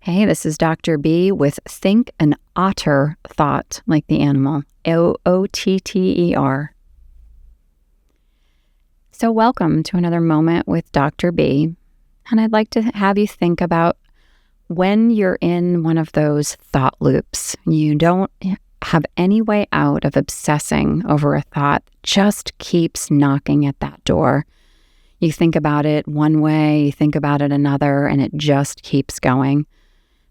Hey, this is Dr. B with Think an Otter Thought, like the animal, OOTTER. So welcome to another moment with Dr. B, and I'd like to have you think about when you're in one of those thought loops. You don't have any way out of obsessing over a thought, just keeps knocking at that door. You think about it one way, you think about it another, and it just keeps going.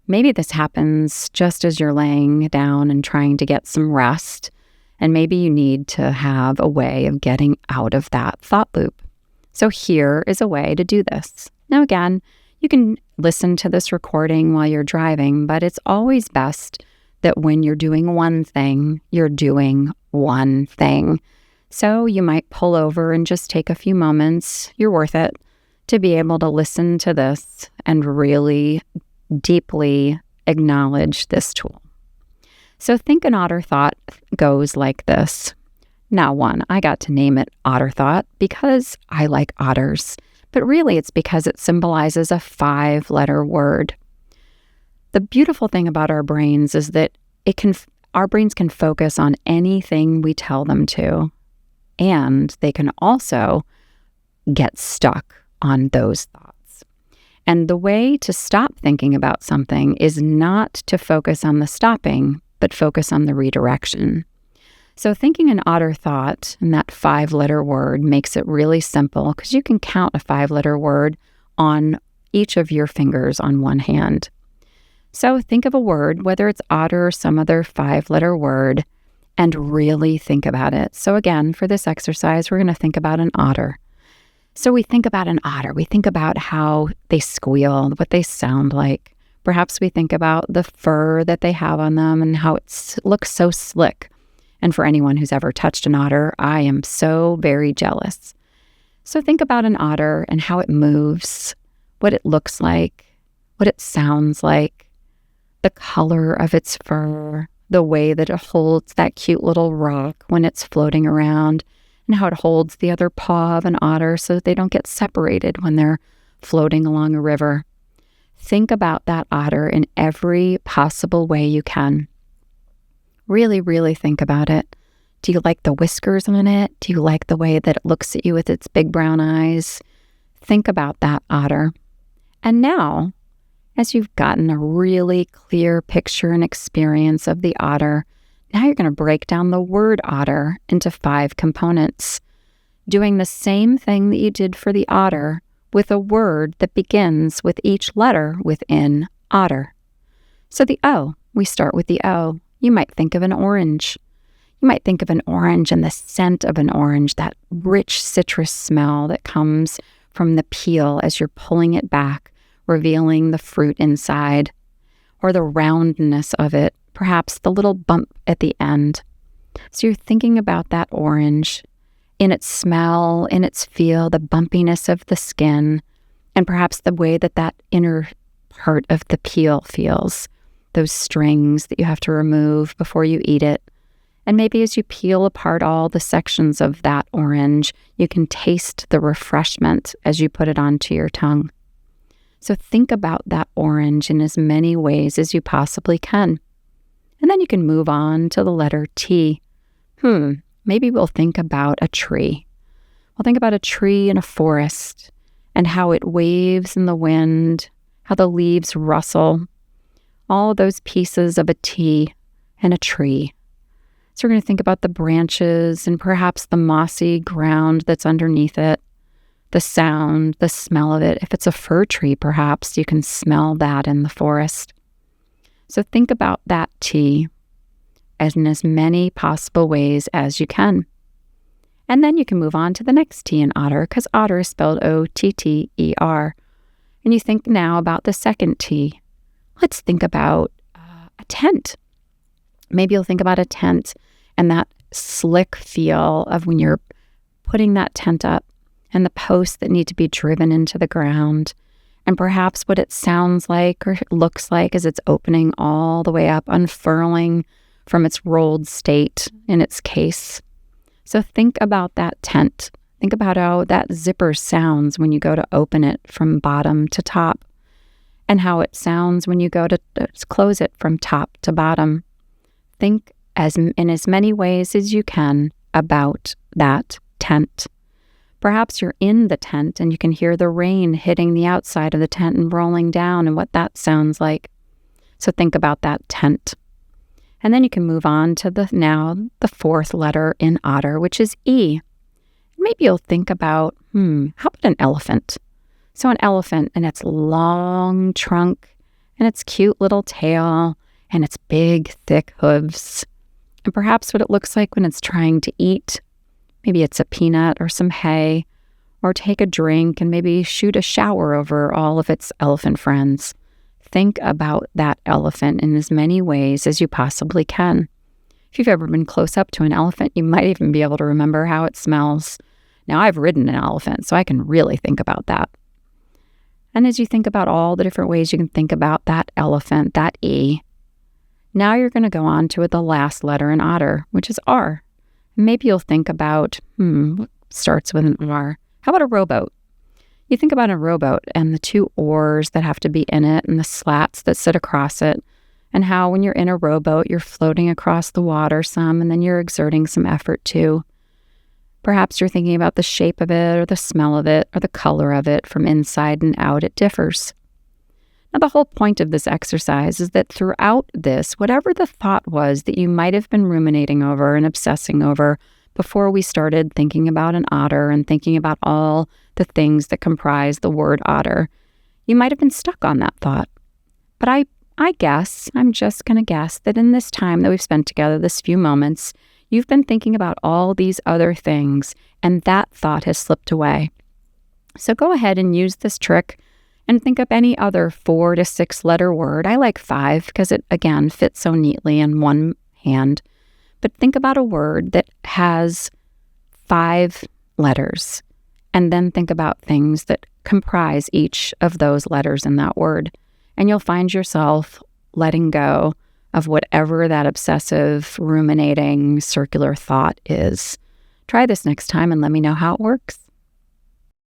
Maybe this happens just as you're laying down and trying to get some rest, and maybe you need to have a way of getting out of that thought loop. So here is a way to do this. Now again, you can listen to this recording while you're driving, but it's always best that when you're doing one thing, you're doing one thing. So you might pull over and just take a few moments, you're worth it, to be able to listen to this and really deeply acknowledge this tool. So Think an Otter Thought goes like this. Now, I got to name it Otter Thought because I like otters, but really it's because it symbolizes a 5-letter word. The beautiful thing about our brains is that our brains can focus on anything we tell them to, and they can also get stuck on those thoughts. And the way to stop thinking about something is not to focus on the stopping, but focus on the redirection. So thinking an otter thought, and that 5-letter word, makes it really simple because you can count a 5-letter word on each of your fingers on one hand. So think of a word, whether it's otter or some other 5-letter word, and really think about it. So again, for this exercise, we're going to think about an otter. So we think about an otter. We think about how they squeal, what they sound like. Perhaps we think about the fur that they have on them and how it looks so slick. And for anyone who's ever touched an otter, I am so very jealous. So think about an otter and how it moves, what it looks like, what it sounds like, the color of its fur, the way that it holds that cute little rock when it's floating around, and how it holds the other paw of an otter so that they don't get separated when they're floating along a river. Think about that otter in every possible way you can. Really, really think about it. Do you like the whiskers on it? Do you like the way that it looks at you with its big brown eyes? Think about that otter. And now, as you've gotten a really clear picture and experience of the otter, now you're going to break down the word otter into 5 components, doing the same thing that you did for the otter with a word that begins with each letter within otter. So the O, we start with the O. You might think of an orange. You might think of an orange and the scent of an orange, that rich citrus smell that comes from the peel as you're pulling it back, revealing the fruit inside, or the roundness of it, perhaps the little bump at the end. So you're thinking about that orange in its smell, in its feel, the bumpiness of the skin, and perhaps the way that that inner part of the peel feels, those strings that you have to remove before you eat it. And maybe as you peel apart all the sections of that orange, you can taste the refreshment as you put it onto your tongue. So think about that orange in as many ways as you possibly can. And then you can move on to the letter T. Maybe we'll think about a tree. We'll think about a tree in a forest and how it waves in the wind, how the leaves rustle, all of those pieces of a T and a tree. So we're going to think about the branches and perhaps the mossy ground that's underneath it, the sound, the smell of it. If it's a fir tree, perhaps you can smell that in the forest. So think about that T in as many possible ways as you can. And then you can move on to the next T in otter, because otter is spelled O-T-T-E-R. And you think now about the second T. Let's think about a tent. Maybe you'll think about a tent and that slick feel of when you're putting that tent up and the posts that need to be driven into the ground, and perhaps what it sounds like or looks like as it's opening all the way up, unfurling from its rolled state in its case. So think about that tent. Think about how that zipper sounds when you go to open it from bottom to top. and how it sounds when you go to close it from top to bottom. Think in as many ways as you can about that tent. Perhaps you're in the tent and you can hear the rain hitting the outside of the tent and rolling down and what that sounds like. So think about that tent. And then you can move on to the fourth letter in otter, which is E. Maybe you'll think about, how about an elephant? So an elephant and its long trunk and its cute little tail and its big, thick hooves. And perhaps what it looks like when it's trying to eat. Maybe it's a peanut or some hay, or take a drink and maybe shoot a shower over all of its elephant friends. Think about that elephant in as many ways as you possibly can. If you've ever been close up to an elephant, you might even be able to remember how it smells. Now, I've ridden an elephant, so I can really think about that. And as you think about all the different ways you can think about that elephant, that E, now you're going to go on to the last letter in otter, which is R. Maybe you'll think about, what starts with an R? How about a rowboat? You think about a rowboat and the two oars that have to be in it and the slats that sit across it, and how when you're in a rowboat, you're floating across the water some, and then you're exerting some effort too. Perhaps you're thinking about the shape of it or the smell of it or the color of it from inside and out. It differs. Now, the whole point of this exercise is that throughout this, whatever the thought was that you might have been ruminating over and obsessing over before we started thinking about an otter and thinking about all the things that comprise the word otter, you might have been stuck on that thought. But I'm just going to guess that in this time that we've spent together, this few moments, you've been thinking about all these other things, and that thought has slipped away. So go ahead and use this trick and think up any other 4 to 6 letter word. I like 5 because it, again, fits so neatly in one hand. But think about a word that has 5 letters, and then think about things that comprise each of those letters in that word. And you'll find yourself letting go of whatever that obsessive, ruminating, circular thought is. Try this next time and let me know how it works.